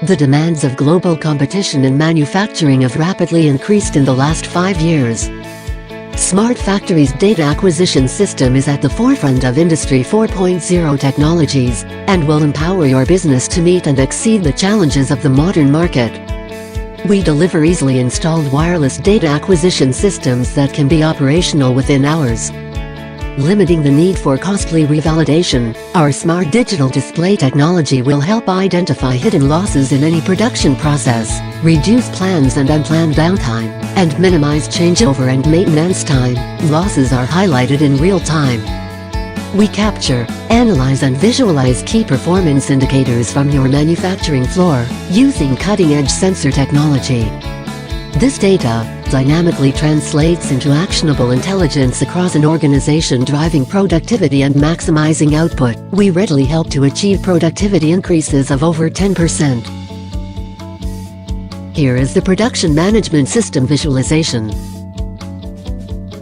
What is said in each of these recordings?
The demands of global competition in manufacturing have rapidly increased in the last 5 years. Smart Factories data acquisition system is at the forefront of Industry 4.0 technologies, and will empower your business to meet and exceed the challenges of the modern market. We deliver easily installed wireless data acquisition systems that can be operational within hours. Limiting the need for costly revalidation, our smart digital display technology will help identify hidden losses in any production process, reduce planned and unplanned downtime, and minimize changeover and maintenance time. Losses are highlighted in real time. We capture, analyze and visualize key performance indicators from your manufacturing floor, using cutting-edge sensor technology. This data dynamically translates into actionable intelligence across an organization, driving productivity and maximizing output. We readily help to achieve productivity increases of over 10%. Here is the production management system visualization.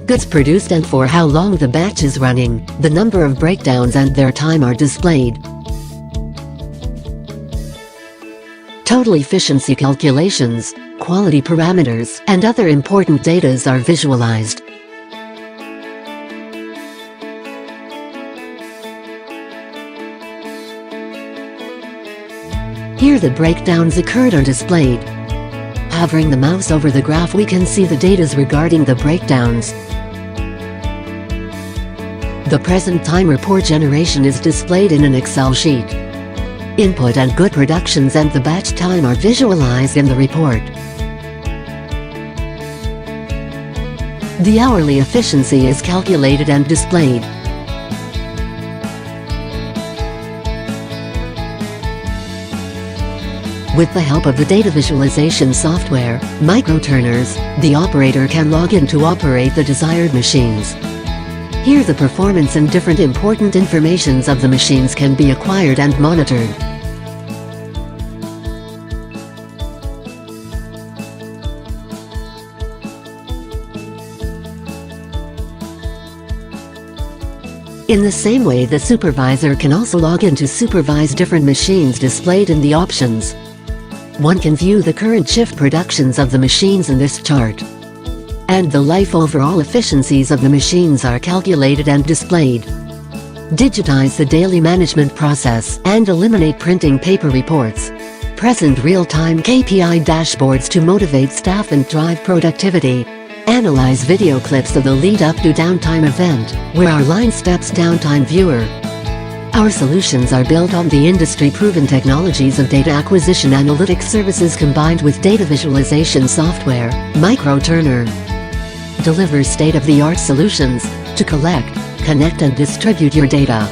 Goods produced and for how long the batch is running, the number of breakdowns and their time are displayed. Total efficiency calculations, quality parameters, and other important data are visualized. Here the breakdowns occurred are displayed. Hovering the mouse over the graph, we can see the data regarding the breakdowns. The present time report generation is displayed in an Excel sheet. Input and good productions and the batch time are visualized in the report. The hourly efficiency is calculated and displayed. With the help of the data visualization software, Microturners, the operator can log in to operate the desired machines. Here the performance and different important informations of the machines can be acquired and monitored. In the same way, the supervisor can also log in to supervise different machines displayed in the options. One can view the current shift productions of the machines in this chart. And the life overall efficiencies of the machines are calculated and displayed. Digitize the daily management process and eliminate printing paper reports. Present real-time KPI dashboards to motivate staff and drive productivity. Analyze video clips of the lead-up to downtime event, where our line steps downtime viewer. Our solutions are built on the industry-proven technologies of data acquisition analytics services combined with data visualization software. Microturner delivers state-of-the-art solutions to collect, connect and distribute your data.